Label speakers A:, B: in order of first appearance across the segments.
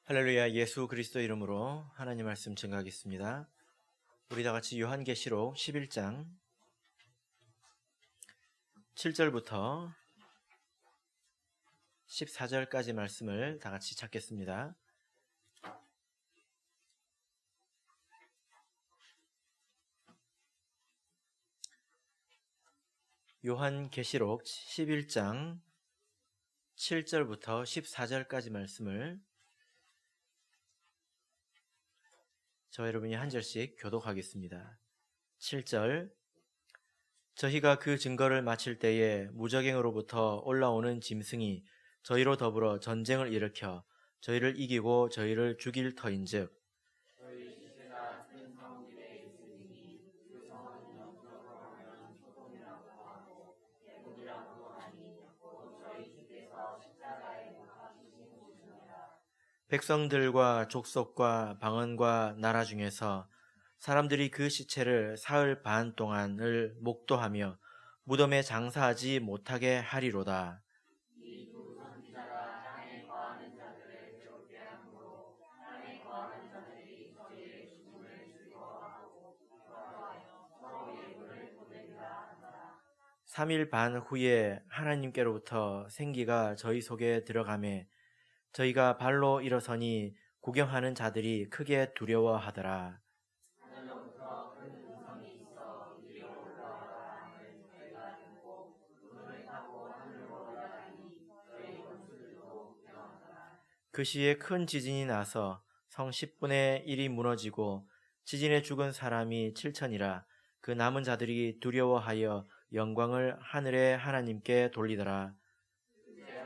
A: 할렐루야. 예수 그리스도 이름으로 하나님 말씀 증거하겠습니다. 우리 다 같이 요한계시록 11장 7절부터 14절까지 말씀을 다 같이 찾겠습니다. 요한계시록 11장 7절부터 14절까지 말씀을 저 여러분이 한 절씩 교독하겠습니다. 7절. 저희가 그 증거를 마칠 때에 무적행으로부터 올라오는 짐승이 저희로 더불어 전쟁을 일으켜 저희를 이기고 저희를 죽일 터인즉 백성들과 족속과 방언과 나라 중에서 사람들이 그 시체를 사흘 반 동안을 목도하며 무덤에 장사하지 못하게 하리로다. 삼일 반 후에 하나님께로부터 생기가 저희 속에 들어가매 저희가 발로 일어서니 구경하는 자들이 크게 두려워하더라. 그 시에 큰 지진이 나서 성 10분의 1이 무너지고 지진에 죽은 사람이 7천이라. 그 남은 자들이 두려워하여 영광을 하늘의 하나님께 돌리더라.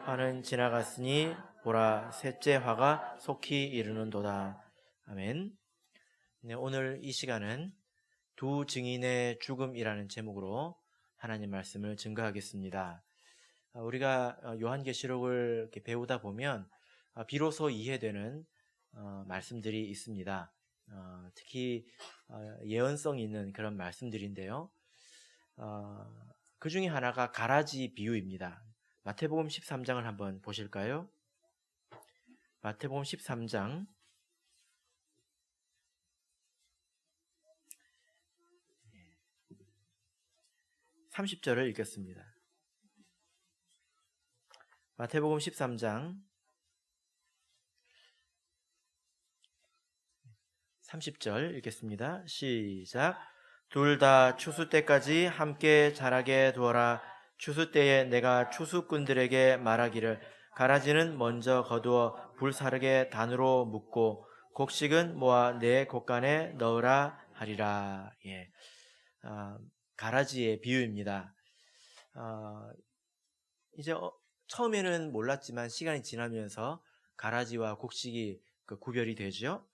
A: 화는 지나갔으니 보라 셋째 화가 속히 이르는도다. 아멘. 네, 오늘 이 시간은 두 증인의 죽음이라는 제목으로 하나님 말씀을 증거하겠습니다. 우리가 요한계시록을 이렇게 배우다 보면 비로소 이해되는 말씀들이 있습니다. 특히 예언성이 있는 그런 말씀들인데요. 그 중에 하나가 가라지 비유입니다. 마태복음 13장을 한번 보실까요? 마태복음 13장 30절을 읽겠습니다. 마태복음 13장 30절 읽겠습니다. 시작. 둘 다 추수 때까지 함께 자라게 두어라. 추수 때에 내가 추수꾼들에게 말하기를 가라지는 먼저 거두어 불사르게 단으로 묶고 곡식은 모아 내 곡간에 넣으라 하리라. 예. 가라지의 비유입니다. 이제 처음에는 몰랐지만 시간이 지나면서 가라지와 곡식이 구별이 되죠.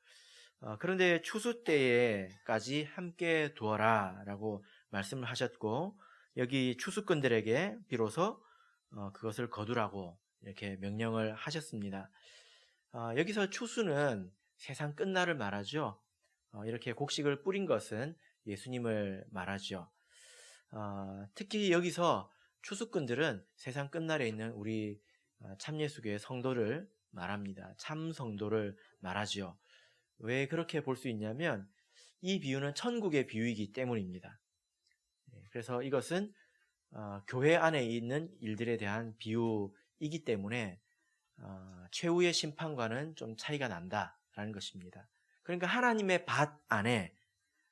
A: 그런데 추수 때에까지 함께 두어라 라고 말씀을 하셨고, 여기 추수꾼들에게 비로소 그것을 거두라고 이렇게 명령을 하셨습니다. 여기서 추수는 세상 끝날을 말하죠. 이렇게 곡식을 뿌린 것은 예수님을 말하죠. 특히 여기서 추수꾼들은 세상 끝날에 있는 우리 참예수교의 성도를 말합니다. 참 성도를 말하죠. 왜 그렇게 볼 수 있냐면 이 비유는 천국의 비유이기 때문입니다. 그래서 이것은 교회 안에 있는 일들에 대한 비유이기 때문에 최후의 심판과는 좀 차이가 난다라는 것입니다. 그러니까 하나님의 밭 안에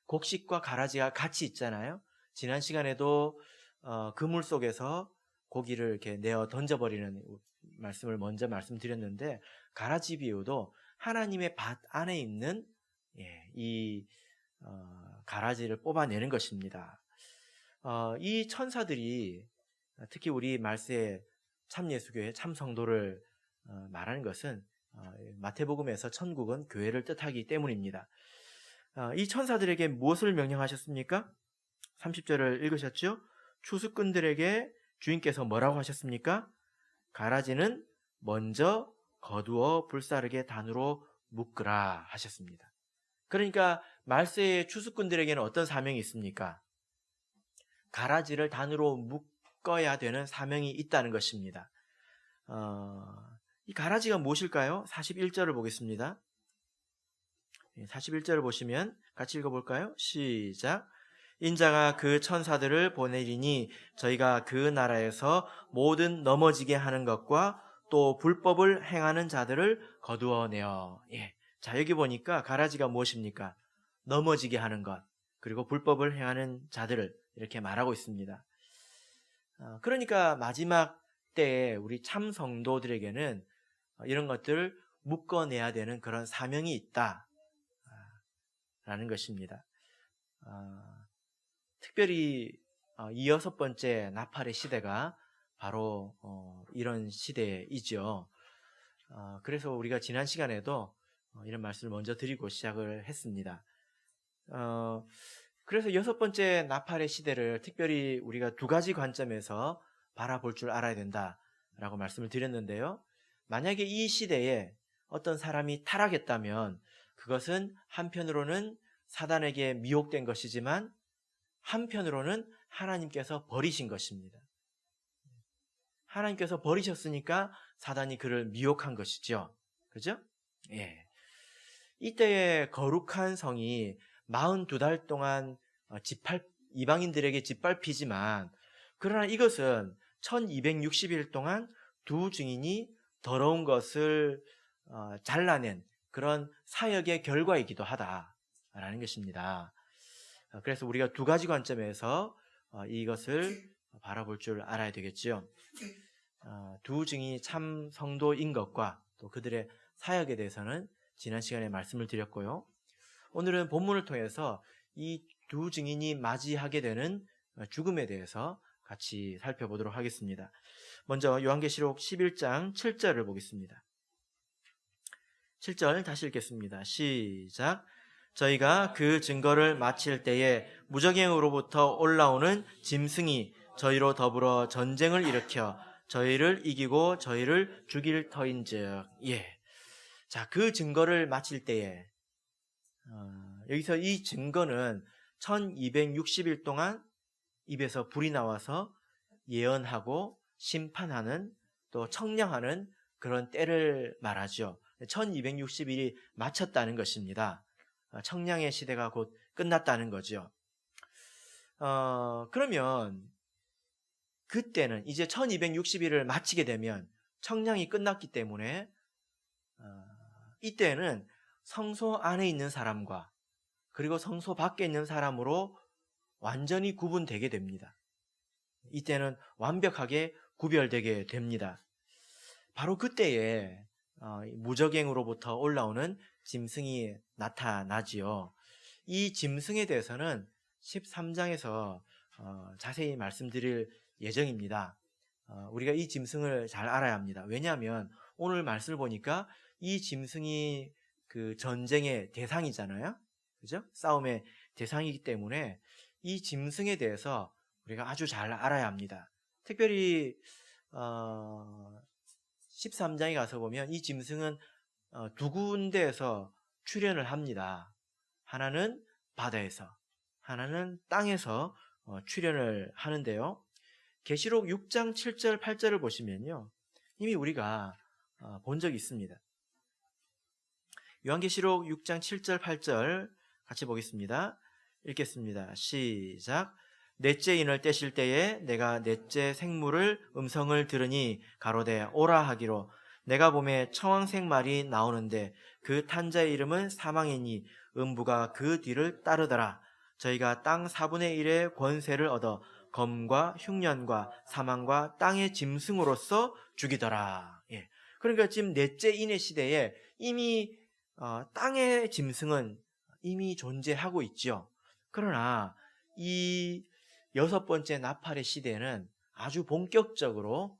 A: 곡식과 가라지가 같이 있잖아요. 지난 시간에도 그물 속에서 고기를 이렇게 내어 던져버리는 말씀을 먼저 말씀드렸는데, 가라지 비유도 하나님의 밭 안에 있는 이 가라지를 뽑아내는 것입니다. 이 천사들이 특히 우리 말세의 참예수교의 참성도를 말하는 것은 마태복음에서 천국은 교회를 뜻하기 때문입니다. 이 천사들에게 무엇을 명령하셨습니까? 30절을 읽으셨죠? 추수꾼들에게 주인께서 뭐라고 하셨습니까? 가라지는 먼저 거두어 불사르게 단으로 묶으라 하셨습니다. 그러니까 말세의 추수꾼들에게는 어떤 사명이 있습니까? 가라지를 단으로 묶어야 되는 사명이 있다는 것입니다. 이 가라지가 무엇일까요? 41절을 보겠습니다. 41절을 보시면 같이 읽어볼까요? 시작. 인자가 그 천사들을 보내리니 저희가 그 나라에서 모든 넘어지게 하는 것과 또 불법을 행하는 자들을 거두어내어. 자, 여기 보니까 가라지가 무엇입니까? 넘어지게 하는 것, 그리고 불법을 행하는 자들을 이렇게 말하고 있습니다. 그러니까 마지막 때에 우리 참 성도들에게는 이런 것들을 묶어내야 되는 그런 사명이 있다 라는 것입니다. 특별히 이 6번째 나팔의 시대가 바로 이런 시대이죠. 그래서 우리가 지난 시간에도 이런 말씀을 먼저 드리고 시작을 했습니다. 그래서 6번째 나팔의 시대를 특별히 우리가 2가지 관점에서 바라볼 줄 알아야 된다라고 말씀을 드렸는데요. 만약에 이 시대에 어떤 사람이 타락했다면 그것은 한편으로는 사단에게 미혹된 것이지만 한편으로는 하나님께서 버리신 것입니다. 하나님께서 버리셨으니까 사단이 그를 미혹한 것이죠. 그죠? 예. 이때의 거룩한 성이 42달 동안 이방인들에게 짓밟히지만, 그러나 이것은 1260일 동안 두 증인이 더러운 것을 잘라낸 그런 사역의 결과이기도 하다라는 것입니다. 그래서 우리가 2가지 관점에서 이것을 바라볼 줄 알아야 되겠죠. 두 증인이 참 성도인 것과 또 그들의 사역에 대해서는 지난 시간에 말씀을 드렸고요. 오늘은 본문을 통해서 이 두 증인이 맞이하게 되는 죽음에 대해서 같이 살펴보도록 하겠습니다. 먼저 요한계시록 11장 7절을 보겠습니다. 7절 다시 읽겠습니다. 시작. 저희가 그 증거를 마칠 때에 무저갱으로부터 올라오는 짐승이 저희로 더불어 전쟁을 일으켜 저희를 이기고 저희를 죽일 터인즉. 자, 그 증거를 마칠 때에 여기서 이 증거는 1260일 동안 입에서 불이 나와서 예언하고 심판하는 또 청량하는 그런 때를 말하죠. 1260일이 마쳤다는 것입니다. 청량의 시대가 곧 끝났다는 거죠. 그러면 그때는 이제 1260일을 마치게 되면 청량이 끝났기 때문에 이때는 성소 안에 있는 사람과 그리고 성소 밖에 있는 사람으로 완전히 구분되게 됩니다. 이때는 완벽하게 구별되게 됩니다. 바로 그때에 무저갱으로부터 올라오는 짐승이 나타나지요. 이 짐승에 대해서는 13장에서 자세히 말씀드릴 예정입니다. 우리가 이 짐승을 잘 알아야 합니다. 왜냐하면 오늘 말씀을 보니까 이 짐승이 그 전쟁의 대상이잖아요. 그죠? 싸움의 대상이기 때문에 이 짐승에 대해서 우리가 아주 잘 알아야 합니다. 특별히 13장에 가서 보면 이 짐승은 2군데에서 출현을 합니다. 하나는 바다에서, 하나는 땅에서 출현을 하는데요. 계시록 6장 7절 8절을 보시면요, 이미 우리가 본 적이 있습니다. 요한계시록 6장 7절 8절 같이 보겠습니다. 읽겠습니다. 시작. 넷째 인을 떼실 때에 내가 넷째 생물을 음성을 들으니 가로되 오라 하기로, 내가 보매 청황색 말이 나오는데 그 탄자의 이름은 사망이니 음부가 그 뒤를 따르더라. 저희가 땅 4분의 1의 권세를 얻어 검과 흉년과 사망과 땅의 짐승으로서 죽이더라. 그러니까 지금 넷째 인의 시대에 이미 땅의 짐승은 이미 존재하고 있죠. 그러나 이 6번째 나팔의 시대에는 아주 본격적으로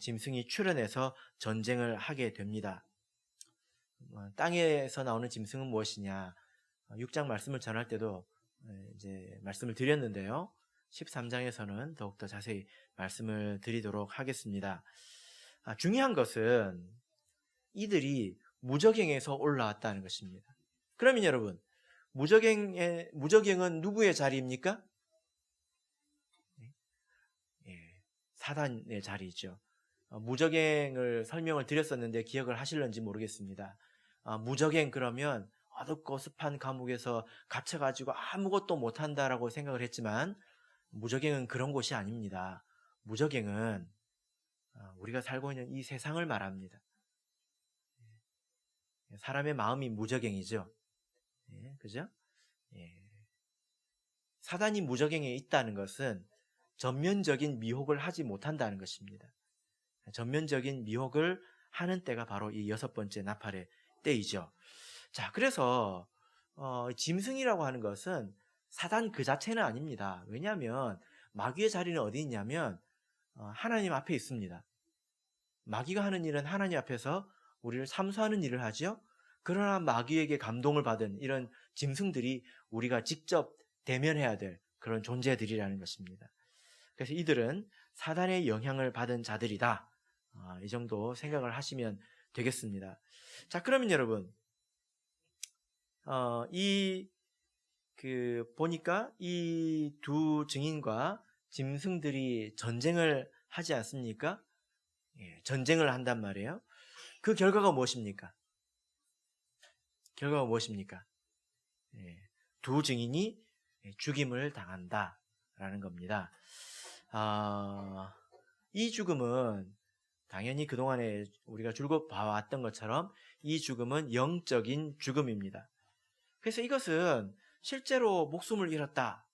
A: 짐승이 출현해서 전쟁을 하게 됩니다. 땅에서 나오는 짐승은 무엇이냐? 6장 말씀을 전할 때도 이제 말씀을 드렸는데요. 13장에서는 더욱더 자세히 말씀을 드리도록 하겠습니다. 중요한 것은 이들이 무저갱에서 올라왔다는 것입니다. 그러면 여러분, 무저갱은 누구의 자리입니까? 사단의 자리죠. 무적행을 설명을 드렸었는데 기억을 하실런지 모르겠습니다. 무적행 그러면 어둡고 습한 감옥에서 갇혀가지고 아무것도 못한다라고 생각을 했지만 무적행은 그런 곳이 아닙니다. 무적행은 우리가 살고 있는 이 세상을 말합니다. 사람의 마음이 무적행이죠. 그죠? 사단이 무적행에 있다는 것은 전면적인 미혹을 하지 못한다는 것입니다. 전면적인 미혹을 하는 때가 바로 이 6번째 나팔의 때이죠. 자, 그래서 짐승이라고 하는 것은 사단 그 자체는 아닙니다. 왜냐하면 마귀의 자리는 어디 있냐면 하나님 앞에 있습니다. 마귀가 하는 일은 하나님 앞에서 우리를 참소하는 일을 하죠. 그러나 마귀에게 감동을 받은 이런 짐승들이 우리가 직접 대면해야 될 그런 존재들이라는 것입니다. 그래서 이들은 사단의 영향을 받은 자들이다. 이 정도 생각을 하시면 되겠습니다. 자, 그러면 여러분, 보니까 이 두 증인과 짐승들이 전쟁을 하지 않습니까? 전쟁을 한단 말이에요. 그 결과가 무엇입니까? 결과가 무엇입니까? 두 증인이 죽임을 당한다라는 겁니다. 이 죽음은 당연히 그동안에 우리가 줄곧 봐왔던 것처럼 이 죽음은 영적인 죽음입니다. 그래서 이것은 실제로 목숨을 잃었다.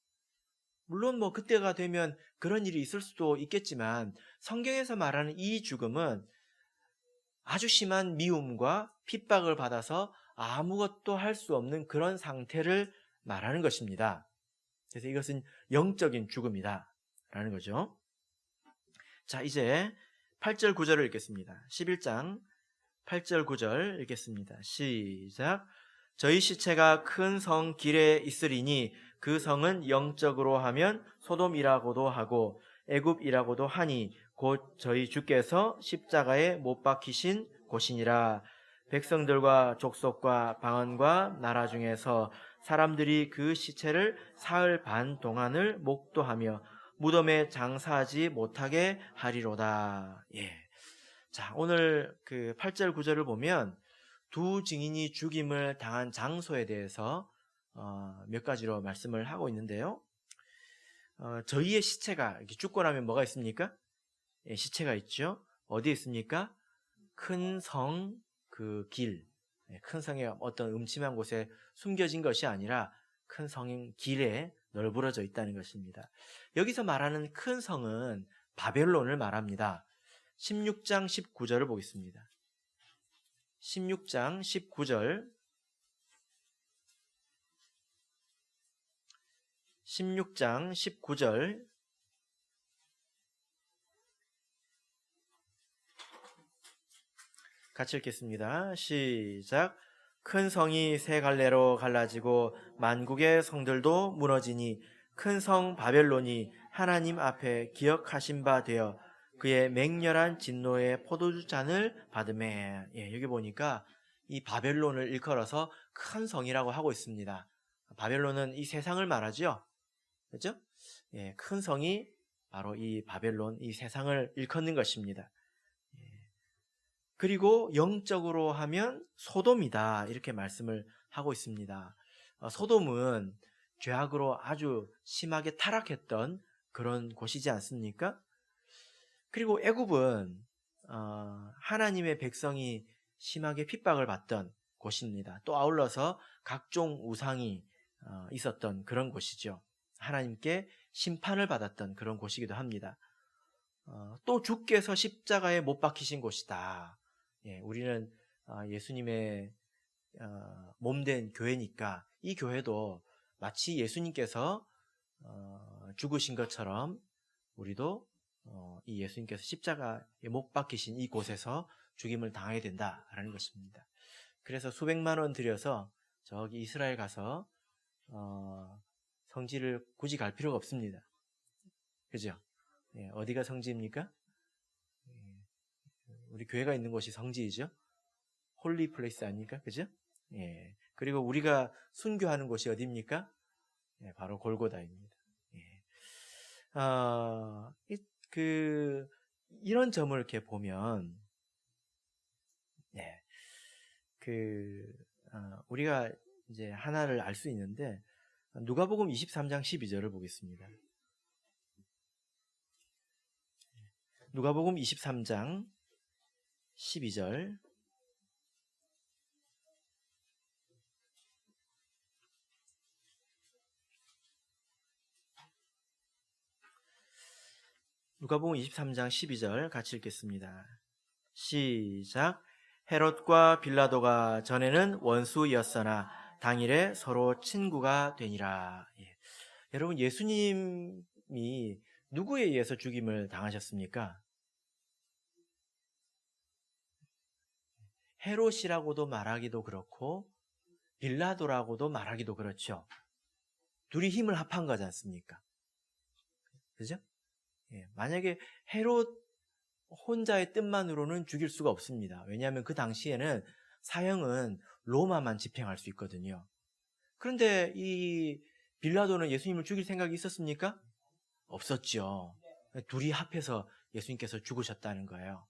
A: 물론 그때가 되면 그런 일이 있을 수도 있겠지만 성경에서 말하는 이 죽음은 아주 심한 미움과 핍박을 받아서 아무것도 할 수 없는 그런 상태를 말하는 것입니다. 그래서 이것은 영적인 죽음이다 라는 거죠. 자, 이제 8절 9절을 읽겠습니다. 11장 8절 9절 읽겠습니다. 시작. 저희 시체가 큰 성 길에 있으리니 그 성은 영적으로 하면 소돔이라고도 하고 애굽이라고도 하니 곧 저희 주께서 십자가에 못 박히신 곳이니라. 백성들과 족속과 방언과 나라 중에서 사람들이 그 시체를 사흘 반 동안을 목도하며 무덤에 장사하지 못하게 하리로다. 자, 오늘 그 8절 9절을 보면 두 증인이 죽임을 당한 장소에 대해서 몇 가지로 말씀을 하고 있는데요. 저희의 시체가 이렇게 죽고 나면 뭐가 있습니까? 시체가 있죠. 어디에 있습니까? 큰 성 그 길, 큰 성의 어떤 음침한 곳에 숨겨진 것이 아니라 큰 성인 길에 널브러져 있다는 것입니다. 여기서 말하는 큰 성은 바벨론을 말합니다. 16장 19절을 보겠습니다. 16장 19절 16장 19절 같이 읽겠습니다. 시작. 큰 성이 세 갈래로 갈라지고 만국의 성들도 무너지니 큰 성 바벨론이 하나님 앞에 기억하신 바 되어 그의 맹렬한 진노의 포도주 잔을 받으매. 여기 보니까 이 바벨론을 일컬어서 큰 성이라고 하고 있습니다. 바벨론은 이 세상을 말하죠. 그렇죠? 큰 성이 바로 이 바벨론, 이 세상을 일컫는 것입니다. 그리고 영적으로 하면 소돔이다 이렇게 말씀을 하고 있습니다. 소돔은 죄악으로 아주 심하게 타락했던 그런 곳이지 않습니까? 그리고 애굽은 하나님의 백성이 심하게 핍박을 받던 곳입니다. 또 아울러서 각종 우상이 있었던 그런 곳이죠. 하나님께 심판을 받았던 그런 곳이기도 합니다. 또 주께서 십자가에 못 박히신 곳이다. 우리는 예수님의 몸된 교회니까 이 교회도 마치 예수님께서 죽으신 것처럼 우리도 이 예수님께서 십자가에 못 박히신 이 곳에서 죽임을 당하게 된다라는 것입니다. 그래서 수백만 원 들여서 저기 이스라엘 가서 성지를 굳이 갈 필요가 없습니다. 그죠? 어디가 성지입니까? 우리 교회가 있는 곳이 성지이죠. 홀리 플레이스 아닙니까? 그죠? 그리고 우리가 순교하는 곳이 어디입니까? 바로 골고다입니다. 이런 점을 이렇게 보면, 우리가 이제 하나를 알 수 있는데, 누가복음 23장 12절을 보겠습니다. 누가복음 23장 12절. 누가복음 23장 12절 같이 읽겠습니다. 시작. 헤롯과 빌라도가 전에는 원수였으나 당일에 서로 친구가 되니라. 여러분, 예수님이 누구에 의해서 죽임을 당하셨습니까? 헤롯이라고도 말하기도 그렇고 빌라도라고도 말하기도 그렇죠. 둘이 힘을 합한 거지 않습니까? 그죠? 만약에 헤롯 혼자의 뜻만으로는 죽일 수가 없습니다. 왜냐하면 그 당시에는 사형은 로마만 집행할 수 있거든요. 그런데 이 빌라도는 예수님을 죽일 생각이 있었습니까? 없었죠. 둘이 합해서 예수님께서 죽으셨다는 거예요.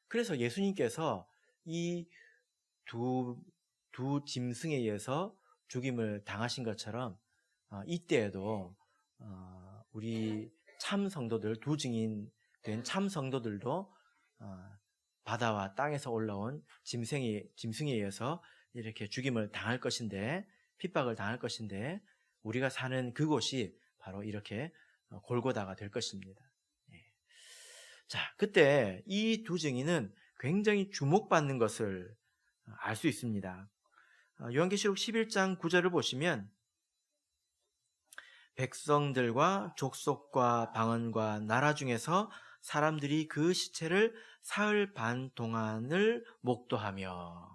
A: 그래서 예수님께서 이 두 짐승에 의해서 죽임을 당하신 것처럼 이때에도 우리 참 성도들, 두 증인 된 참 성도들도 바다와 땅에서 올라온 짐승에 의해서 이렇게 죽임을 당할 것인데, 핍박을 당할 것인데, 우리가 사는 그곳이 바로 이렇게 골고다가 될 것입니다. 자, 그때 이 두 증인은 굉장히 주목받는 것을 알 수 있습니다. 요한계시록 11장 9절을 보시면 백성들과 족속과 방언과 나라 중에서 사람들이 그 시체를 사흘 반 동안을 목도하며,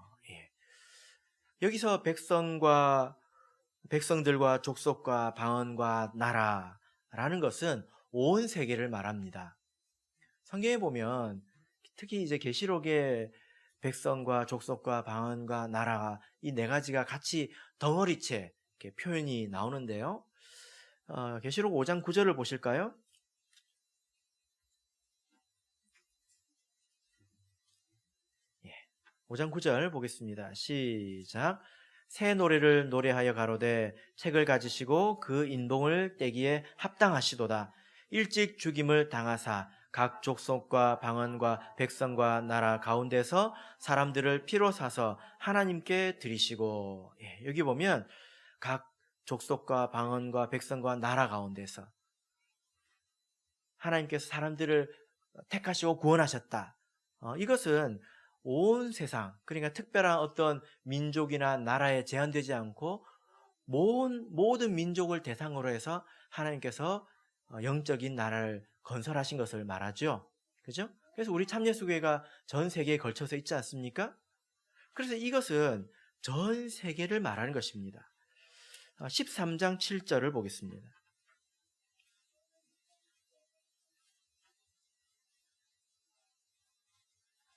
A: 여기서 백성들과 족속과 방언과 나라라는 것은 온 세계를 말합니다. 성경에 보면 특히 이제 계시록에 백성과 족속과 방언과 나라가 이 네 가지가 같이 덩어리째 이렇게 표현이 나오는데요. 계시록 5장 9절을 보실까요? 5장 9절 보겠습니다. 시작. 새 노래를 노래하여 가로되 책을 가지시고 그 인봉을 떼기에 합당하시도다. 일찍 죽임을 당하사 각 족속과 방언과 백성과 나라 가운데서 사람들을 피로 사서 하나님께 드리시고, 여기 보면 각 족속과 방언과 백성과 나라 가운데서 하나님께서 사람들을 택하시고 구원하셨다. 이것은 온 세상, 그러니까 특별한 어떤 민족이나 나라에 제한되지 않고 모든 민족을 대상으로 해서 하나님께서 영적인 나라를 건설하신 것을 말하죠. 그죠? 그래서 우리 참예수교회가 전 세계에 걸쳐서 있지 않습니까? 그래서 이것은 전 세계를 말하는 것입니다. 13장 7절을 보겠습니다.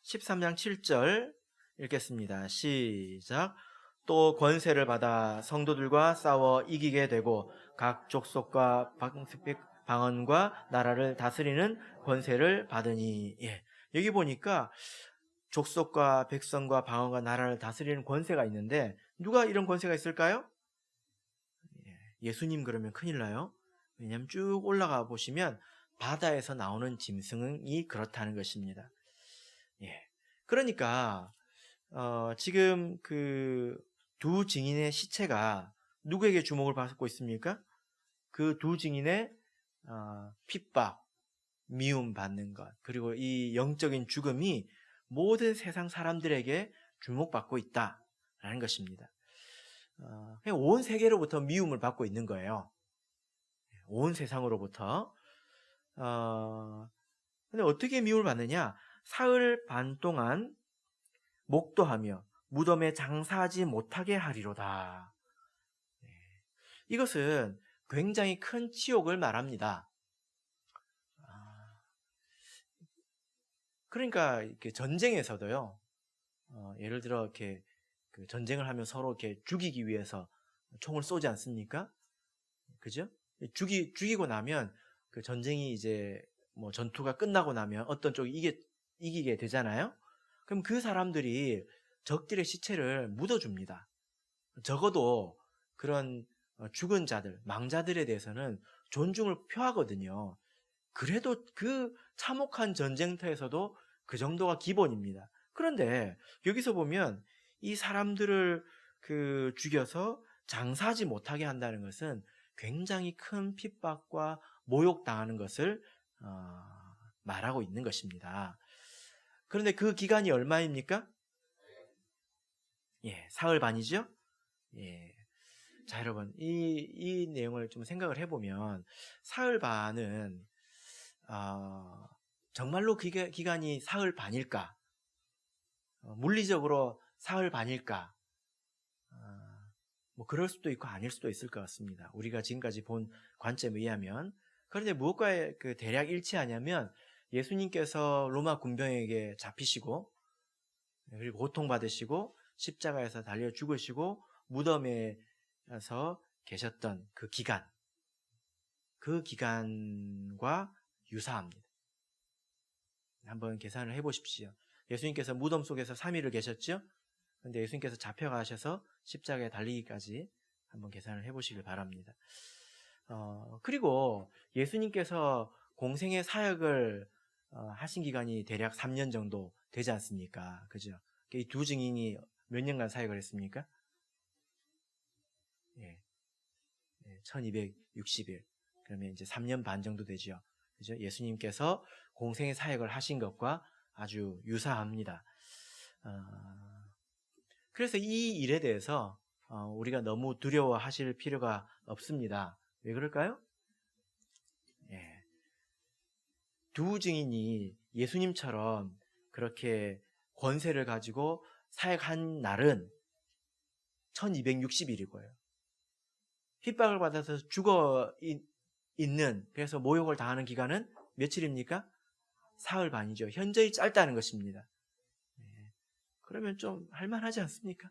A: 13장 7절 읽겠습니다. 시작. 또 권세를 받아 성도들과 싸워 이기게 되고 각 족속과 방언과 나라를 다스리는 권세를 받으니. 여기 보니까 족속과 백성과 방언과 나라를 다스리는 권세가 있는데 누가 이런 권세가 있을까요? 예수님 그러면 큰일 나요. 왜냐하면 쭉 올라가 보시면 바다에서 나오는 짐승이 그렇다는 것입니다. 그러니까 지금 그 두 증인의 시체가 누구에게 주목을 받고 있습니까? 그 두 증인의 핍박, 미움 받는 것, 그리고 이 영적인 죽음이 모든 세상 사람들에게 주목받고 있다라는 것입니다. 그냥 온 세계로부터 미움을 받고 있는 거예요. 온 세상으로부터. 근데 어떻게 미움을 받느냐? 사흘 반 동안 목도하며 무덤에 장사하지 못하게 하리로다. 이것은 굉장히 큰 치욕을 말합니다. 그러니까 이렇게 전쟁에서도요, 예를 들어 이렇게 그 전쟁을 하면 서로 이렇게 죽이기 위해서 총을 쏘지 않습니까? 그죠? 죽이고 나면 그 전쟁이 이제 뭐 전투가 끝나고 나면 어떤 쪽이 이기게 되잖아요. 그럼 그 사람들이 적들의 시체를 묻어줍니다. 적어도 그런 죽은 자들, 망자들에 대해서는 존중을 표하거든요. 그래도 그 참혹한 전쟁터에서도 그 정도가 기본입니다. 그런데 여기서 보면 이 사람들을 죽여서 장사하지 못하게 한다는 것은 굉장히 큰 핍박과 모욕당하는 것을 말하고 있는 것입니다. 그런데 그 기간이 얼마입니까? 사흘 반이죠? 자, 여러분, 이 내용을 좀 생각을 해보면, 사흘 반은, 정말로 기간이 사흘 반일까? 물리적으로 사흘 반일까? 뭐, 그럴 수도 있고 아닐 수도 있을 것 같습니다. 우리가 지금까지 본 관점에 의하면. 그런데 무엇과 대략 일치하냐면, 예수님께서 로마 군병에게 잡히시고, 그리고 고통받으시고, 십자가에서 달려 죽으시고, 무덤에서 계셨던 그 기간과 유사합니다. 한번 계산을 해보십시오. 예수님께서 무덤 속에서 3일을 계셨죠? 그런데 예수님께서 잡혀가셔서 십자가에 달리기까지 한번 계산을 해보시길 바랍니다. 그리고 예수님께서 공생의 사역을 하신 기간이 대략 3년 정도 되지 않습니까? 그죠? 이 두 증인이 몇 년간 사역을 했습니까? 1260일. 그러면 이제 3년 반 정도 되죠. 그죠? 예수님께서 공생의 사역을 하신 것과 아주 유사합니다. 그래서 이 일에 대해서 우리가 너무 두려워하실 필요가 없습니다. 왜 그럴까요? 두 증인이 예수님처럼 그렇게 권세를 가지고 사역한 날은 1260일이고요. 핍박을 받아서 죽어 있는, 그래서 모욕을 당하는 기간은 며칠입니까? 사흘 반이죠. 현저히 짧다는 것입니다. 그러면 좀 할만하지 않습니까?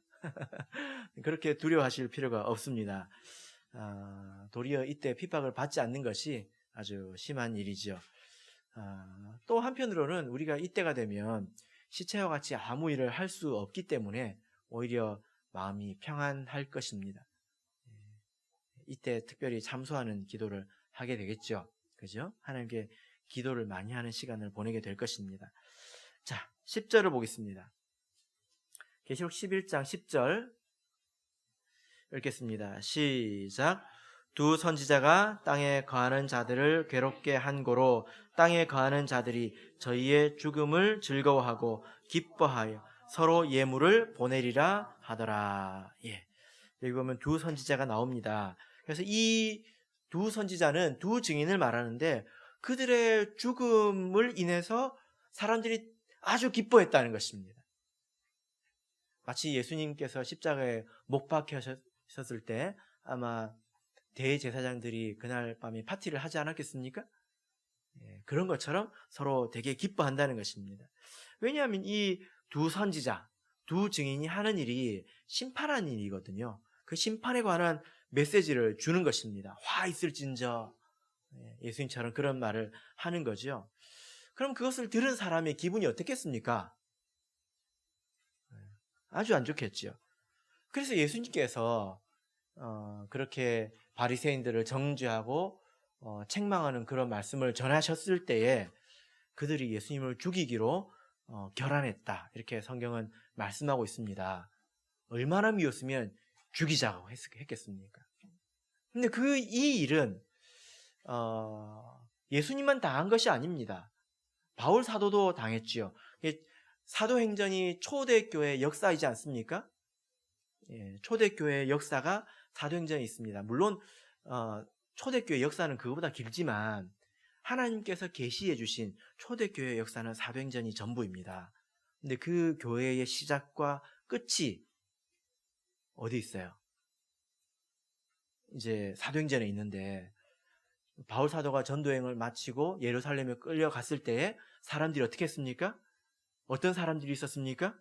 A: 그렇게 두려워하실 필요가 없습니다. 도리어 이때 핍박을 받지 않는 것이 아주 심한 일이죠. 또 한편으로는 우리가 이때가 되면 시체와 같이 아무 일을 할 수 없기 때문에 오히려 마음이 평안할 것입니다. 이때 특별히 참소하는 기도를 하게 되겠죠. 그죠? 하나님께 기도를 많이 하는 시간을 보내게 될 것입니다. 자, 10절을 보겠습니다. 계시록 11장 10절 읽겠습니다. 시작. 두 선지자가 땅에 거하는 자들을 괴롭게 한 고로 땅에 거하는 자들이 저희의 죽음을 즐거워하고 기뻐하여 서로 예물을 보내리라 하더라. 여기 보면 두 선지자가 나옵니다. 그래서 이 두 선지자는 두 증인을 말하는데 그들의 죽음을 인해서 사람들이 아주 기뻐했다는 것입니다. 마치 예수님께서 십자가에 못 박히셨을 때 아마 대제사장들이 그날 밤에 파티를 하지 않았겠습니까? 그런 것처럼 서로 되게 기뻐한다는 것입니다. 왜냐하면 이 두 선지자, 두 증인이 하는 일이 심판하는 일이거든요. 그 심판에 관한 메시지를 주는 것입니다. 화 있을진저. 예수님처럼 그런 말을 하는 거죠. 그럼 그것을 들은 사람의 기분이 어떻겠습니까? 아주 안 좋겠죠. 그래서 예수님께서 그렇게 바리새인들을 정죄하고 책망하는 그런 말씀을 전하셨을 때에 그들이 예수님을 죽이기로 결단했다. 이렇게 성경은 말씀하고 있습니다. 얼마나 미웠으면 죽이자고 했겠습니까? 근데 이 일은 예수님만 당한 것이 아닙니다. 바울 사도도 당했지요. 사도행전이 초대교회 역사이지 않습니까? 초대교회 역사가 사도행전에 있습니다. 물론 초대교회 역사는 그거보다 길지만 하나님께서 계시해 주신 초대교회 역사는 사도행전이 전부입니다. 근데 그 교회의 시작과 끝이 어디 있어요? 이제 사도행전에 있는데 바울 사도가 전도행을 마치고 예루살렘에 끌려갔을 때에 사람들이 어떻게 했습니까? 어떤 사람들이 있었습니까?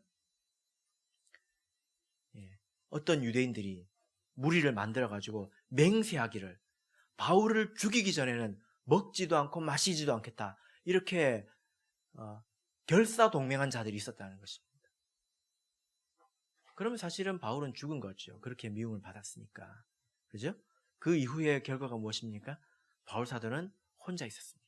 A: 어떤 유대인들이 무리를 만들어가지고 맹세하기를 바울을 죽이기 전에는 먹지도 않고 마시지도 않겠다. 이렇게 결사동맹한 자들이 있었다는 것입니다. 그러면 사실은 바울은 죽은 거죠. 그렇게 미움을 받았으니까. 그죠? 그 이후의 결과가 무엇입니까? 바울 사도는 혼자 있었습니다.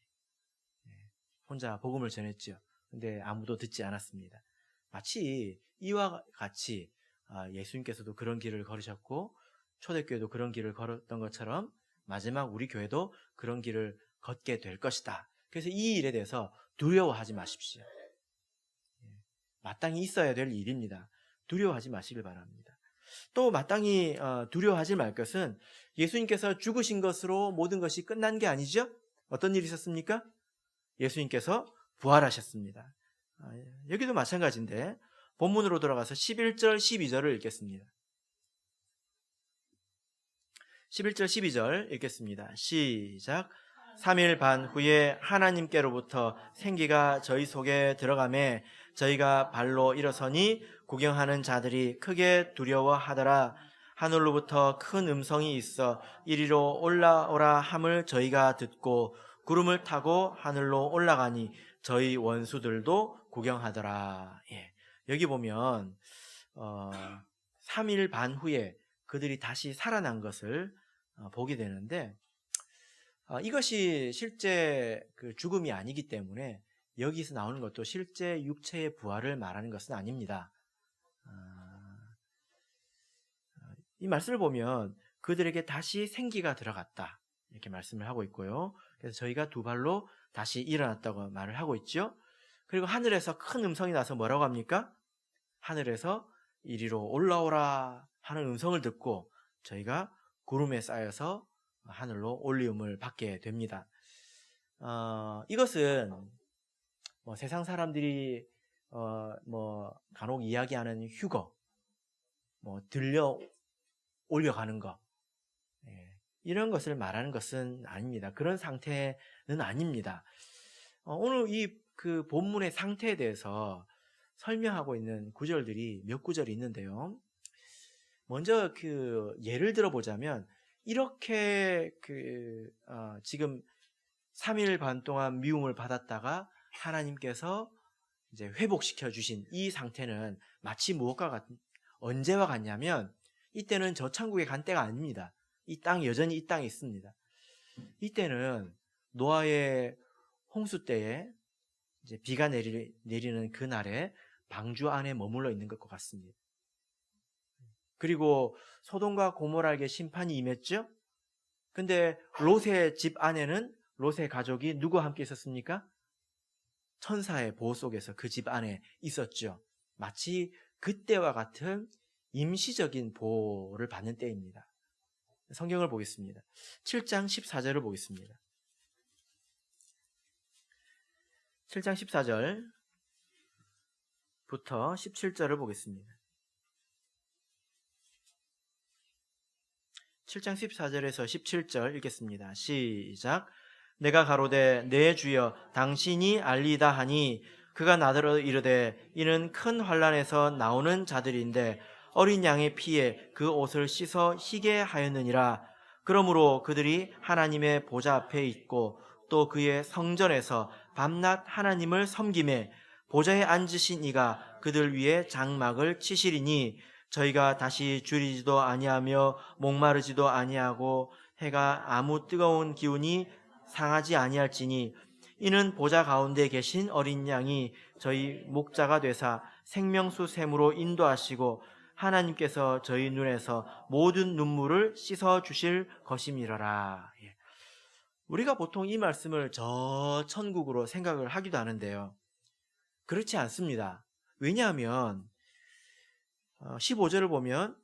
A: 혼자 복음을 전했죠. 근데 아무도 듣지 않았습니다. 마치 이와 같이 예수님께서도 그런 길을 걸으셨고 초대교회도 그런 길을 걸었던 것처럼 마지막 우리 교회도 그런 길을 걷게 될 것이다. 그래서 이 일에 대해서 두려워하지 마십시오. 마땅히 있어야 될 일입니다. 두려워하지 마시길 바랍니다. 또 마땅히 두려워하지 말 것은 예수님께서 죽으신 것으로 모든 것이 끝난 게 아니죠? 어떤 일이 있었습니까? 예수님께서 부활하셨습니다. 여기도 마찬가지인데 본문으로 돌아가서 11절, 12절을 읽겠습니다. 11절, 12절 읽겠습니다. 시작. 3일 반 후에 하나님께로부터 생기가 저희 속에 들어가매 저희가 발로 일어서니 구경하는 자들이 크게 두려워하더라. 하늘로부터 큰 음성이 있어 이리로 올라오라 함을 저희가 듣고 구름을 타고 하늘로 올라가니 저희 원수들도 구경하더라. 여기 보면 3일 반 후에 그들이 다시 살아난 것을 보게 되는데 이것이 실제 그 죽음이 아니기 때문에 여기서 나오는 것도 실제 육체의 부활을 말하는 것은 아닙니다. 이 말씀을 보면 그들에게 다시 생기가 들어갔다 이렇게 말씀을 하고 있고요. 그래서 저희가 두 발로 다시 일어났다고 말을 하고 있죠. 그리고 하늘에서 큰 음성이 나서 뭐라고 합니까? 하늘에서 이리로 올라오라 하는 음성을 듣고 저희가 구름에 쌓여서 하늘로 올리움을 받게 됩니다. 이것은 세상 사람들이 간혹 이야기하는 휴거, 들려 올려가는 것, 이런 것을 말하는 것은 아닙니다. 그런 상태는 아닙니다. 오늘 이 그 본문의 상태에 대해서 설명하고 있는 구절들이 몇 구절이 있는데요. 먼저 그 예를 들어보자면 이렇게 지금 3일 반 동안 미움을 받았다가 하나님께서 이제 회복시켜 주신 이 상태는 마치 무엇과 언제와 같냐면 이때는 저 천국에 간 때가 아닙니다. 이 땅 여전히 이 땅에 있습니다. 이때는 노아의 홍수 때에 이제 비가 내리는 그날에 방주 안에 머물러 있는 것과 같습니다. 그리고 소돔과 고모라에게 심판이 임했죠. 근데 롯의 집 안에는 롯의 가족이 누구와 함께 있었습니까? 천사의 보호 속에서 그 집 안에 있었죠. 마치 그때와 같은 임시적인 보호를 받는 때입니다. 성경을 보겠습니다. 7장 14절을 보겠습니다. 7장 14절부터 17절을 보겠습니다. 7장 14절에서 17절 읽겠습니다. 시작. 내가 가로되 내 주여 당신이 알리다 하니 그가 나더러 이르되 이는 큰 환난에서 나오는 자들인데 어린 양의 피에 그 옷을 씻어 희게 하였느니라. 그러므로 그들이 하나님의 보좌 앞에 있고 또 그의 성전에서 밤낮 하나님을 섬기매 보좌에 앉으신 이가 그들 위에 장막을 치시리니 저희가 다시 줄이지도 아니하며 목마르지도 아니하고 해가 아무 뜨거운 기운이 상하지 아니할지니 이는 보좌 가운데 계신 어린 양이 저희 목자가 되사 생명수 샘으로 인도하시고 하나님께서 저희 눈에서 모든 눈물을 씻어 주실 것임이러라. 우리가 보통 이 말씀을 저 천국으로 생각을 하기도 하는데요. 그렇지 않습니다. 왜냐하면 15절을 보면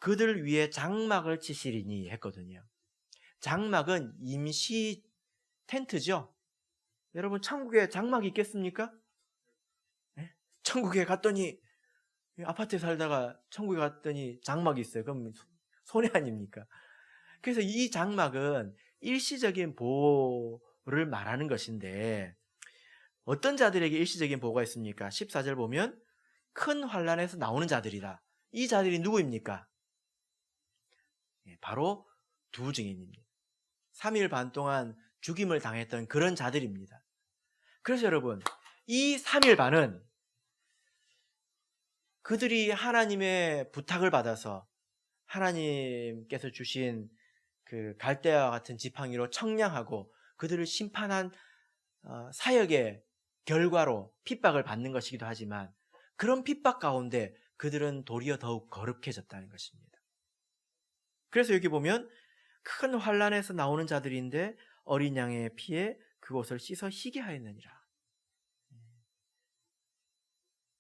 A: 그들 위에 장막을 치시리니 했거든요. 장막은 임시 텐트죠. 여러분 천국에 장막이 있겠습니까? 네? 천국에 갔더니 아파트에 살다가 천국에 갔더니 장막이 있어요. 그럼 손해 아닙니까? 그래서 이 장막은 일시적인 보호를 말하는 것인데 어떤 자들에게 일시적인 보호가 있습니까? 14절 보면 큰 환난에서 나오는 자들이다. 이 자들이 누구입니까? 바로 두 증인입니다. 3일 반 동안 죽임을 당했던 그런 자들입니다. 그래서 여러분, 이 3일 반은 그들이 하나님의 부탁을 받아서 하나님께서 주신 그 갈대와 같은 지팡이로 청량하고 그들을 심판한 사역의 결과로 핍박을 받는 것이기도 하지만, 그런 핍박 가운데 그들은 도리어 더욱 거룩해졌다는 것입니다. 그래서 여기 보면 큰 환난에서 나오는 자들인데 어린 양의 피에 그곳을 씻어 희게 하였느니라.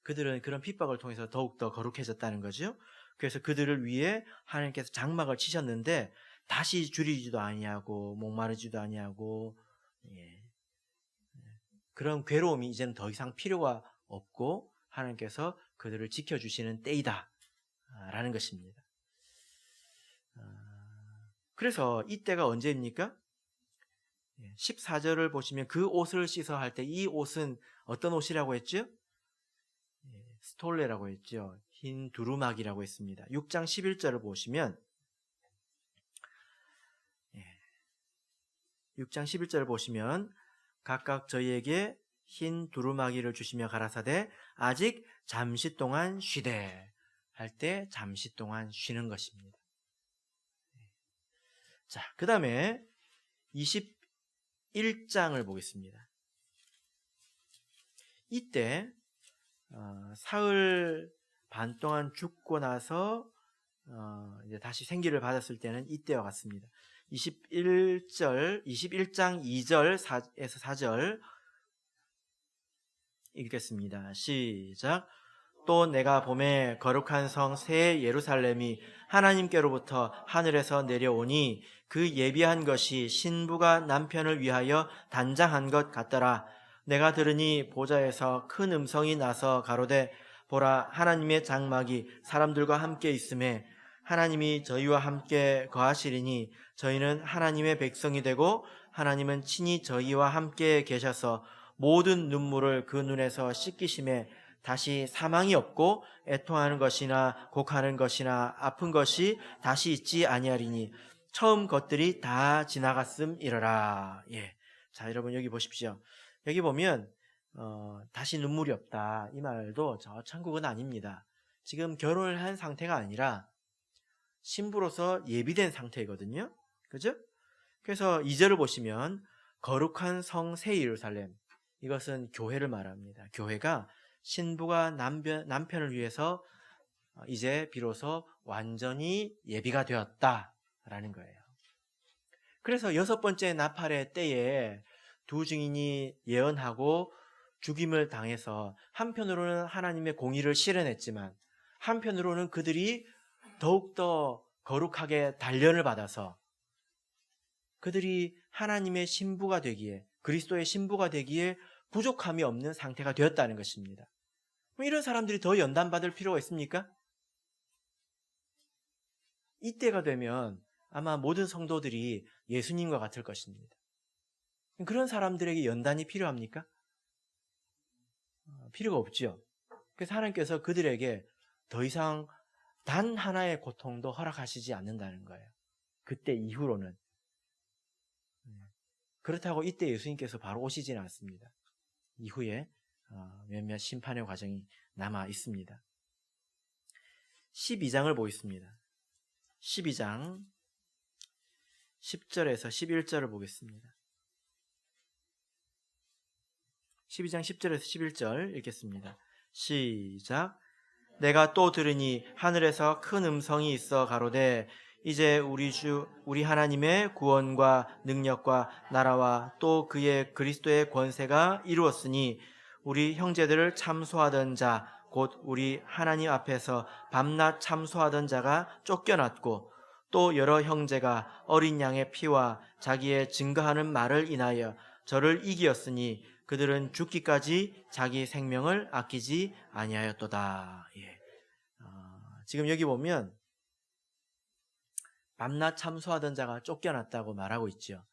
A: 그들은 그런 핍박을 통해서 더욱더 거룩해졌다는 거죠. 그래서 그들을 위해 하나님께서 장막을 치셨는데 다시 줄이지도 아니하고 목마르지도 아니하고, 그런 괴로움이 이제는 더 이상 필요가 없고 하나님께서 그들을 지켜주시는 때이다 라는 것입니다. 그래서 이때가 언제입니까? 14절을 보시면 그 옷을 씻어 할 때 이 옷은 어떤 옷이라고 했죠? 스톨레라고 했죠. 흰 두루마기라고 했습니다. 6장 11절을 보시면 6장 11절을 보시면 각각 저희에게 흰 두루마기를 주시며 가라사대 아직 잠시 동안 쉬되 할 때 잠시 동안 쉬는 것입니다. 자, 그 다음에 21장을 보겠습니다. 이때 사흘 반 동안 죽고 나서 이제 다시 생기를 받았을 때는 이때와 같습니다. 21장 2절에서 4절 읽겠습니다. 시작. 또 내가 봄에 거룩한 성 새 예루살렘이 하나님께로부터 하늘에서 내려오니 그 예비한 것이 신부가 남편을 위하여 단장한 것 같더라. 내가 들으니 보좌에서 큰 음성이 나서 가로되 보라, 하나님의 장막이 사람들과 함께 있음에 하나님이 저희와 함께 거하시리니 저희는 하나님의 백성이 되고 하나님은 친히 저희와 함께 계셔서 모든 눈물을 그 눈에서 씻기심에 다시 사망이 없고 애통하는 것이나 곡하는 것이나 아픈 것이 다시 있지 아니하리니 처음 것들이 다 지나갔음이러라. 자, 여러분 여기 보십시오. 여기 보면 다시 눈물이 없다, 이 말도 저 천국은 아닙니다. 지금 결혼을 한 상태가 아니라 신부로서 예비된 상태거든요. 그죠? 그래서 2절을 보시면 거룩한 성 새 예루살렘, 이것은 교회를 말합니다. 교회가 신부가 남편을 위해서 이제 비로소 완전히 예비가 되었다라는 거예요. 그래서 6번째 나팔의 때에 두 증인이 예언하고 죽임을 당해서 한편으로는 하나님의 공의를 실현했지만 한편으로는 그들이 더욱더 거룩하게 단련을 받아서 그들이 하나님의 신부가 되기에, 그리스도의 신부가 되기에 부족함이 없는 상태가 되었다는 것입니다. 이런 사람들이 더 연단받을 필요가 있습니까? 이때가 되면 아마 모든 성도들이 예수님과 같을 것입니다. 그런 사람들에게 연단이 필요합니까? 필요가 없죠. 그래서 하나님께서 그들에게 더 이상 단 하나의 고통도 허락하시지 않는다는 거예요. 그때 이후로는. 그렇다고 이때 예수님께서 바로 오시지는 않습니다. 이후에 몇몇 심판의 과정이 남아 있습니다. 12장을 보겠습니다. 12장 10절에서 11절을 보겠습니다. 12장 10절에서 11절 읽겠습니다. 시작. 내가 또 들으니 하늘에서 큰 음성이 있어 가로되 이제 우리 하나님의 구원과 능력과 나라와 또 그의 그리스도의 권세가 이루었으니 우리 형제들을 참소하던 자 곧 우리 하나님 앞에서 밤낮 참소하던 자가 쫓겨났고 또 여러 형제가 어린 양의 피와 자기의 증거하는 말을 인하여 저를 이기었으니 그들은 죽기까지 자기 생명을 아끼지 아니하였도다. 지금 여기 보면 밤낮 참소하던 자가 쫓겨났다고 말하고 있죠.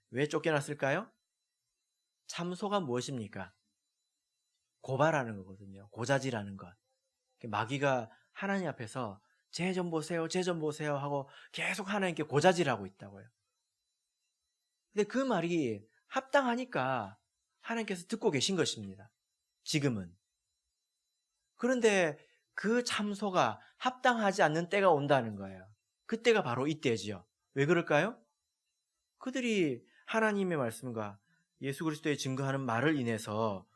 A: 왜 쫓겨났을까요? 참소가 무엇입니까? 고발하는 거거든요. 고자질하는 것. 마귀가 하나님 앞에서 쟤 좀 보세요, 쟤 좀 보세요 하고 계속 하나님께 고자질하고 있다고요. 근데 그 말이 합당하니까 하나님께서 듣고 계신 것입니다. 지금은. 그런데 그 참소가 합당하지 않는 때가 온다는 거예요. 그때가 바로 이때지요. 왜 그럴까요? 그들이 하나님의 말씀과 예수 그리스도의 증거하는 말을 인해서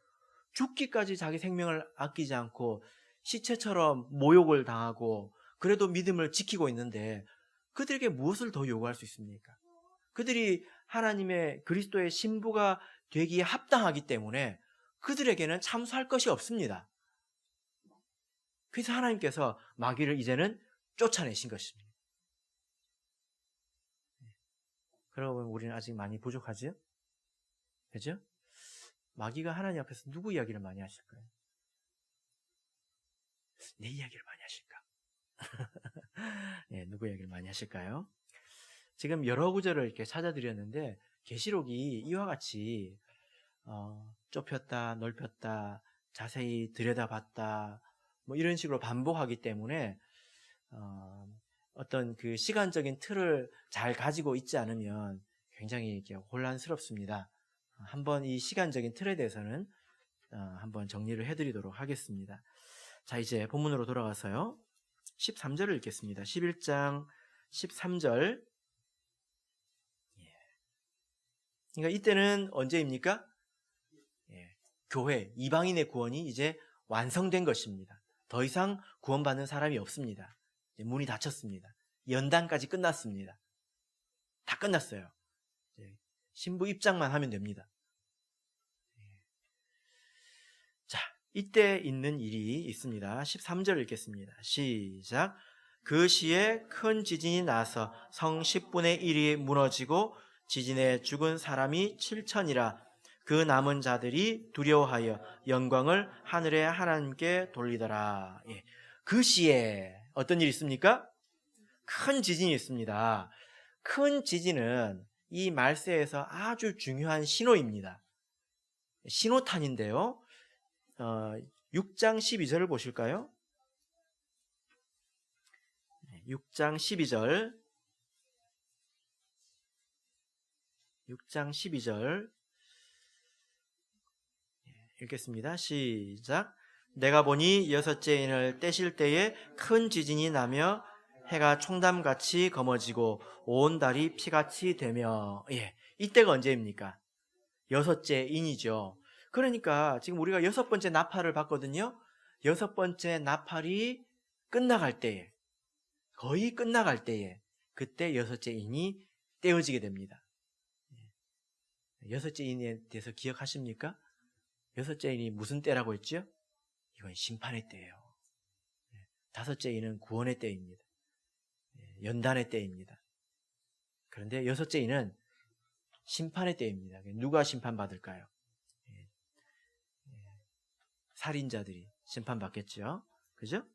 A: 죽기까지 자기 생명을 아끼지 않고 시체처럼 모욕을 당하고 그래도 믿음을 지키고 있는데 그들에게 무엇을 더 요구할 수 있습니까? 그들이 하나님의 그리스도의 신부가 되기에 합당하기 때문에 그들에게는 참소할 것이 없습니다. 그래서 하나님께서 마귀를 이제는 쫓아내신 것입니다. 그러고 보면 우리는 아직 많이 부족하죠? 그죠? 마귀가 하나님 앞에서 누구 이야기를 많이 하실까요? 내 이야기를 많이 하실까? 네, 누구 이야기를 많이 하실까요? 지금 여러 구절을 이렇게 찾아드렸는데 계시록이 이와 같이 좁혔다, 넓혔다, 자세히 들여다봤다, 뭐 이런 식으로 반복하기 때문에 어떤 그 시간적인 틀을 잘 가지고 있지 않으면 굉장히 이렇게 혼란스럽습니다. 한번 이 시간적인 틀에 대해서는 한번 정리를 해드리도록 하겠습니다. 자, 이제 본문으로 돌아가서요. 13절을 읽겠습니다. 11장 13절. 그러니까 이때는 언제입니까? 교회, 이방인의 구원이 이제 완성된 것입니다. 더 이상 구원받는 사람이 없습니다. 이제 문이 닫혔습니다. 연단까지 끝났습니다. 다 끝났어요. 신부 입장만 하면 됩니다. 자, 이때 있는 일이 있습니다. 13절 읽겠습니다. 시작. 그 시에 큰 지진이 나서 성 10분의 1이 무너지고 지진에 죽은 사람이 7천이라. 그 남은 자들이 두려워하여 영광을 하늘의 하나님께 돌리더라. 그 시에 어떤 일이 있습니까? 큰 지진이 있습니다. 큰 지진은 이 말세에서 아주 중요한 신호입니다. 신호탄인데요. 6장 12절을 보실까요? 6장 12절. 6장 12절 읽겠습니다. 시작. 내가 보니 여섯째 인을 떼실 때에 큰 지진이 나며 해가 총담같이 검어지고 온 달이 피같이 되며. 이때가 언제입니까? 여섯째 인이죠. 그러니까 지금 우리가 여섯 번째 나팔을 봤거든요. 여섯 번째 나팔이 끝나갈 때에, 거의 끝나갈 때에 그때 여섯째 인이 떼어지게 됩니다. 여섯째 인에 대해서 기억하십니까? 여섯째 인이 무슨 때라고 했죠? 이건 심판의 때예요. 다섯째 인은 구원의 때입니다. 연단의 때입니다. 그런데 여섯째 인은 심판의 때입니다. 누가 심판받을까요? 살인자들이 심판받겠죠. 그죠?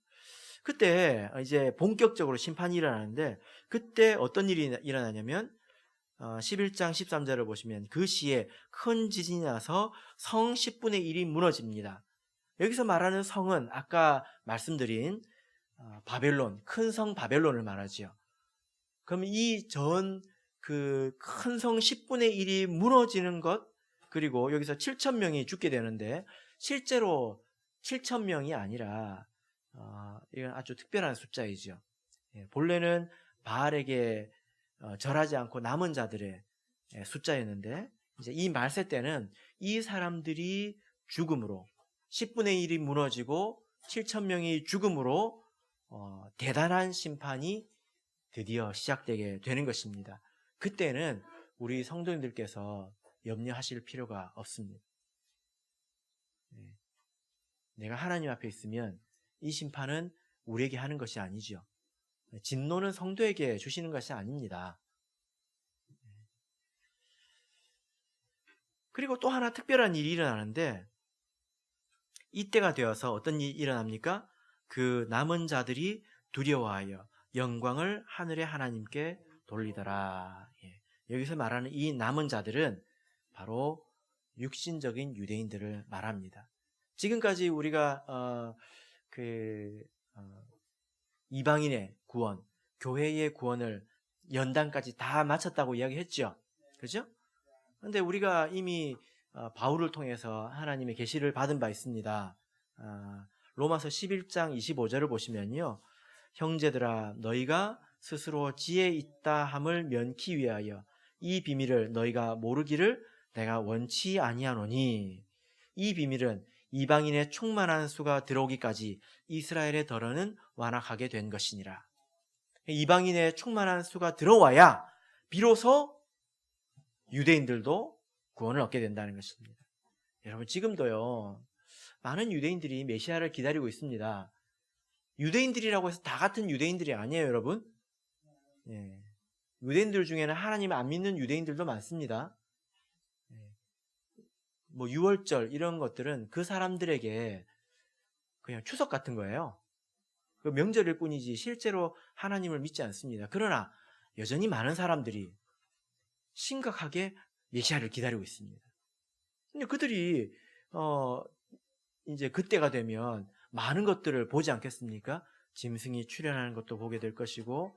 A: 그때 이제 본격적으로 심판이 일어나는데 그때 어떤 일이 일어나냐면 11장 13절을 보시면 그 시에 큰 지진이 나서 성 10분의 1이 무너집니다. 여기서 말하는 성은 아까 말씀드린 바벨론, 큰 성 바벨론을 말하죠. 그럼 이 전 그 큰 성 10분의 1이 무너지는 것, 그리고 여기서 7천 명이 죽게 되는데 실제로 7천 명이 아니라 이건 아주 특별한 숫자이죠. 본래는 바알에게 절하지 않고 남은 자들의 숫자였는데 이제 이 말세 때는 이 사람들이 죽음으로 10분의 1이 무너지고 7천 명이 죽음으로 대단한 심판이 드디어 시작되게 되는 것입니다. 그때는 우리 성도님들께서 염려하실 필요가 없습니다. 내가 하나님 앞에 있으면 이 심판은 우리에게 하는 것이 아니죠. 진노는 성도에게 주시는 것이 아닙니다. 그리고 또 하나 특별한 일이 일어나는데 이때가 되어서 어떤 일이 일어납니까? 그 남은 자들이 두려워하여 영광을 하늘의 하나님께 돌리더라. 여기서 말하는 이 남은 자들은 바로 육신적인 유대인들을 말합니다. 지금까지 우리가 이방인의 구원, 교회의 구원을 연단까지 다 마쳤다고 이야기했죠. 그죠? 그런데 우리가 이미 바울을 통해서 하나님의 계시를 받은 바 있습니다. 로마서 11장 25절을 보시면요, 형제들아 너희가 스스로 지혜 있다 함을 면키 위하여 이 비밀을 너희가 모르기를 내가 원치 아니하노니, 이 비밀은 이방인의 충만한 수가 들어오기까지 이스라엘의 덜어는 완악하게 된 것이니라. 이방인의 충만한 수가 들어와야 비로소 유대인들도 구원을 얻게 된다는 것입니다. 여러분, 지금도요, 많은 유대인들이 메시아를 기다리고 있습니다. 유대인들이라고 해서 다 같은 유대인들이 아니에요, 여러분. 예. 유대인들 중에는 하나님 안 믿는 유대인들도 많습니다. 뭐 유월절 이런 것들은 그 사람들에게 그냥 추석 같은 거예요. 그 명절일 뿐이지 실제로 하나님을 믿지 않습니다. 그러나 여전히 많은 사람들이 심각하게 메시아를 기다리고 있습니다. 근데 그들이 이제 그때가 되면 많은 것들을 보지 않겠습니까? 짐승이 출현하는 것도 보게 될 것이고,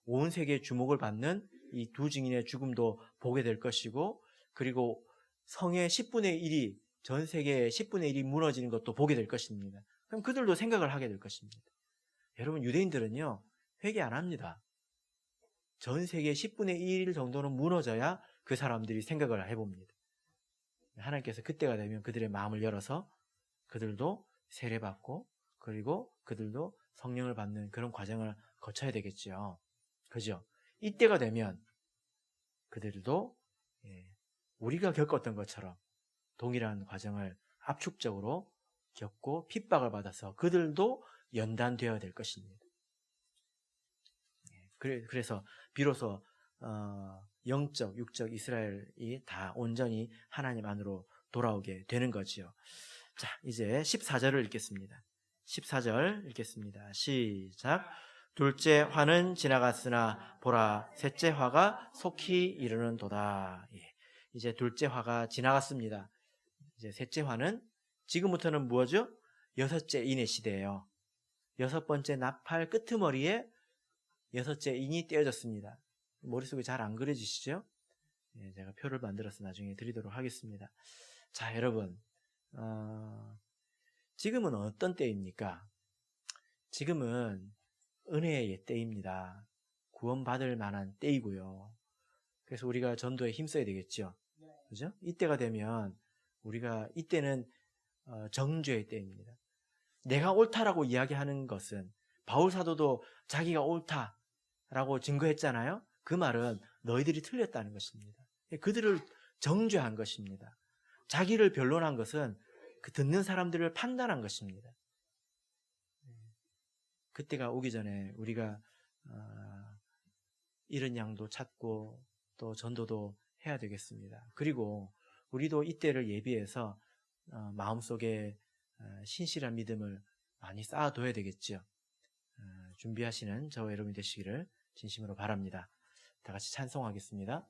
A: 온 세계의 주목을 받는 이 두 증인의 죽음도 보게 될 것이고, 그리고 성의 10분의 1이, 전 세계의 10분의 1이 무너지는 것도 보게 될 것입니다. 그럼 그들도 생각을 하게 될 것입니다. 여러분, 유대인들은요, 회개 안 합니다. 전 세계의 10분의 1 정도는 무너져야 그 사람들이 생각을 해봅니다. 하나님께서 그때가 되면 그들의 마음을 열어서 그들도 세례받고, 그리고 그들도 성령을 받는 그런 과정을 거쳐야 되겠죠. 그죠? 이때가 되면 그들도 우리가 겪었던 것처럼 동일한 과정을 압축적으로 겪고 핍박을 받아서 그들도 연단되어야 될 것입니다. 그래서 비로소 영적, 육적 이스라엘이 다 온전히 하나님 안으로 돌아오게 되는 거지요. 자, 이제 14절을 읽겠습니다. 14절 읽겠습니다. 시작. 둘째 화는 지나갔으나 보라, 셋째 화가 속히 이르는도다. 이제 둘째 화가 지나갔습니다. 이제 셋째 화는 지금부터는 뭐죠? 여섯째 인의 시대예요. 여섯 번째 나팔 끄트머리에 여섯째 인이 떼어졌습니다. 머릿속에 잘 안 그려지시죠? 제가 표를 만들어서 나중에 드리도록 하겠습니다. 자, 여러분, 지금은 어떤 때입니까? 지금은 은혜의 때입니다. 구원받을 만한 때이고요. 그래서 우리가 전도에 힘써야 되겠죠. 그죠? 이때가 되면 이때는 정죄의 때입니다. 내가 옳다라고 이야기하는 것은, 바울 사도도 자기가 옳다라고 증거했잖아요. 그 말은 너희들이 틀렸다는 것입니다. 그들을 정죄한 것입니다. 자기를 변론한 것은 그 듣는 사람들을 판단한 것입니다. 그때가 오기 전에 우리가 잃은 양도 찾고 또 전도도 해야 되겠습니다. 그리고 우리도 이때를 예비해서 마음속에 신실한 믿음을 많이 쌓아둬야 되겠죠. 준비하시는 저와 여러분이 되시기를 진심으로 바랍니다. 다 같이 찬송하겠습니다.